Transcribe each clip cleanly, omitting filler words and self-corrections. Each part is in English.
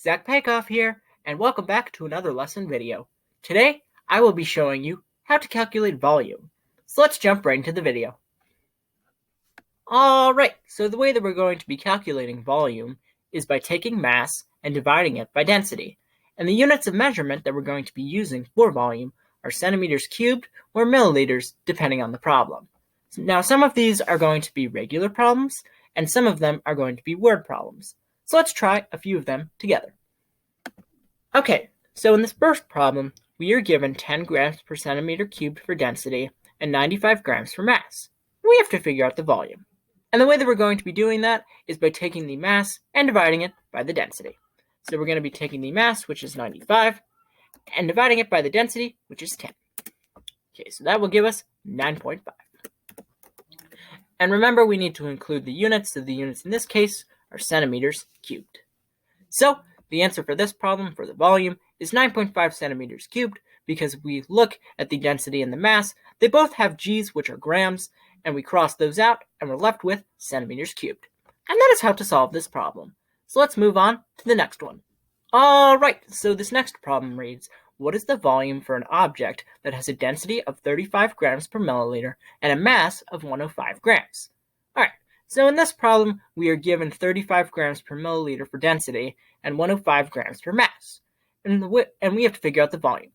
Zach Paikoff here, and welcome back to another lesson video. Today, I will be showing you how to calculate volume. So let's jump right into the video. Alright, so the way that we're going to be calculating volume is by taking mass and dividing it by density. And the units of measurement that we're going to be using for volume are centimeters cubed or milliliters, depending on the problem. Now, some of these are going to be regular problems, and some of them are going to be word problems. So let's try a few of them together. Okay, so in this first problem, we are given 10 grams per centimeter cubed for density and 95 grams for mass. We have to figure out the volume. And the way that we're going to be doing that is by taking the mass and dividing it by the density. So we're going to be taking the mass, which is 95, and dividing it by the density, which is 10. Okay, so that will give us 9.5. And remember, we need to include the units, so the units in this case are centimeters cubed. So the answer for this problem for the volume is 9.5 centimeters cubed because we look at the density and the mass. They both have g's, which are grams, and we cross those out and we're left with centimeters cubed. And that is how to solve this problem. So let's move on to the next one. Alright, so this next problem reads, what is the volume for an object that has a density of 35 grams per milliliter and a mass of 105 grams? Alright, so in this problem, we are given 35 grams per milliliter for density and 105 grams per mass. And we have to figure out the volume.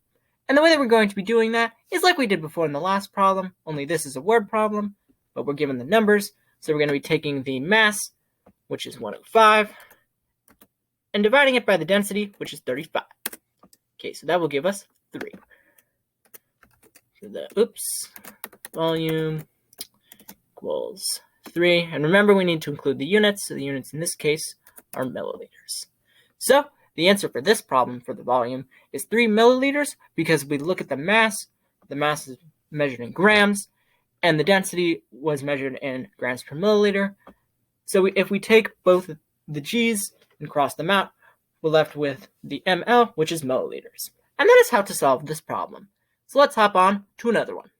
And the way that we're going to be doing that is like we did before in the last problem, only this is a word problem, but we're given the numbers. So we're going to be taking the mass, which is 105, and dividing it by the density, which is 35. Okay, so that will give us 3. So volume equals 3. And remember, we need to include the units, so the units in this case are milliliters. So the answer for this problem for the volume is 3 milliliters because we look at the mass is measured in grams, and the density was measured in grams per milliliter. So if we take both the g's and cross them out, we're left with the ml, which is milliliters. And that is how to solve this problem. So let's hop on to another one.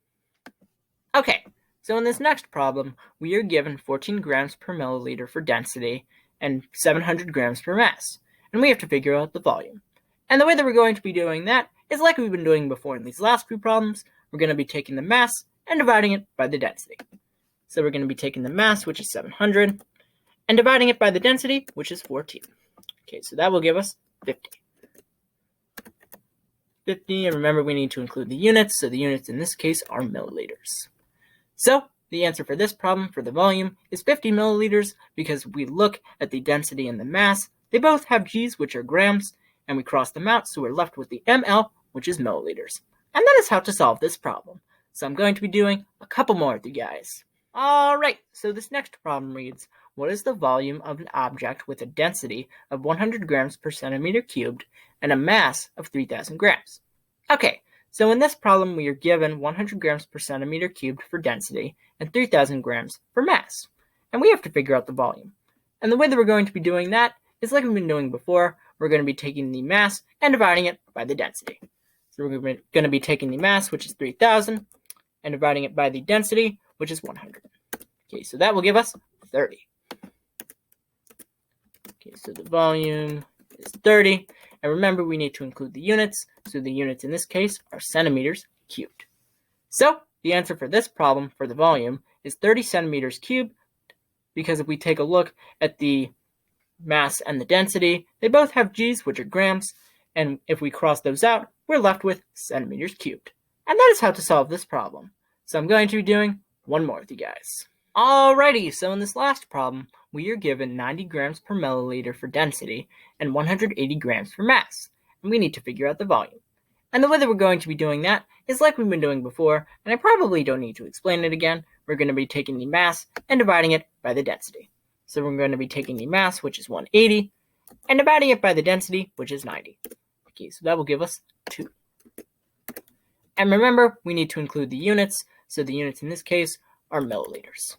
Okay, so in this next problem, we are given 14 grams per milliliter for density and 700 grams per mass. And we have to figure out the volume. And the way that we're going to be doing that is like we've been doing before in these last few problems. We're going to be taking the mass and dividing it by the density. So we're going to be taking the mass, which is 700, and dividing it by the density, which is 14. Okay, so that will give us 50. 50, and remember we need to include the units, so the units in this case are milliliters. So the answer for this problem for the volume is 50 milliliters because we look at the density and the mass. They both have g's, which are grams, and we cross them out, so we're left with the ml, which is milliliters. And that is how to solve this problem. So I'm going to be doing a couple more with you guys. Alright, so this next problem reads, what is the volume of an object with a density of 100 grams per centimeter cubed and a mass of 3,000 grams? Okay, so in this problem we are given 100 grams per centimeter cubed for density and 3,000 grams for mass. And we have to figure out the volume. And the way that we're going to be doing that is like we've been doing before. We're going to be taking the mass and dividing it by the density. So we're going to be taking the mass, which is 3,000, and dividing it by the density, which is 100. Okay, so that will give us 30. Okay, so the volume is 30. And remember, we need to include the units. So the units in this case are centimeters cubed. So the answer for this problem for the volume is 30 centimeters cubed because if we take a look at the mass and the density, they both have g's, which are grams. And if we cross those out, we're left with centimeters cubed. And that is how to solve this problem. So I'm going to be doing one more with you guys. Alrighty, so in this last problem, we are given 90 grams per milliliter for density and 180 grams for mass. And we need to figure out the volume. And the way that we're going to be doing that is like we've been doing before, and I probably don't need to explain it again. We're going to be taking the mass and dividing it by the density. So we're going to be taking the mass, which is 180, and dividing it by the density, which is 90. Okay, so that will give us 2. And remember, we need to include the units, so the units in this case are milliliters.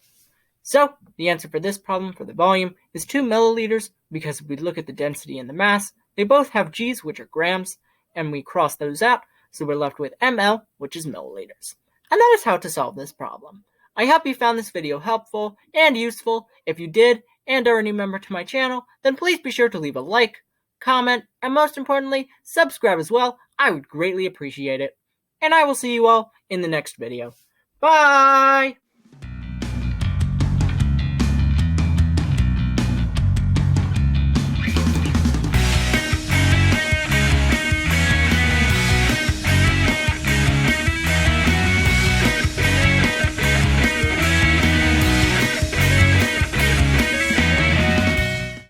So the answer for this problem for the volume is 2 milliliters because if we look at the density and the mass, they both have g's, which are grams, and we cross those out, so we're left with ml, which is milliliters. And that is how to solve this problem. I hope you found this video helpful and useful. If you did and are a new member to my channel, then please be sure to leave a like, comment, and most importantly, subscribe as well. I would greatly appreciate it. And I will see you all in the next video. Bye!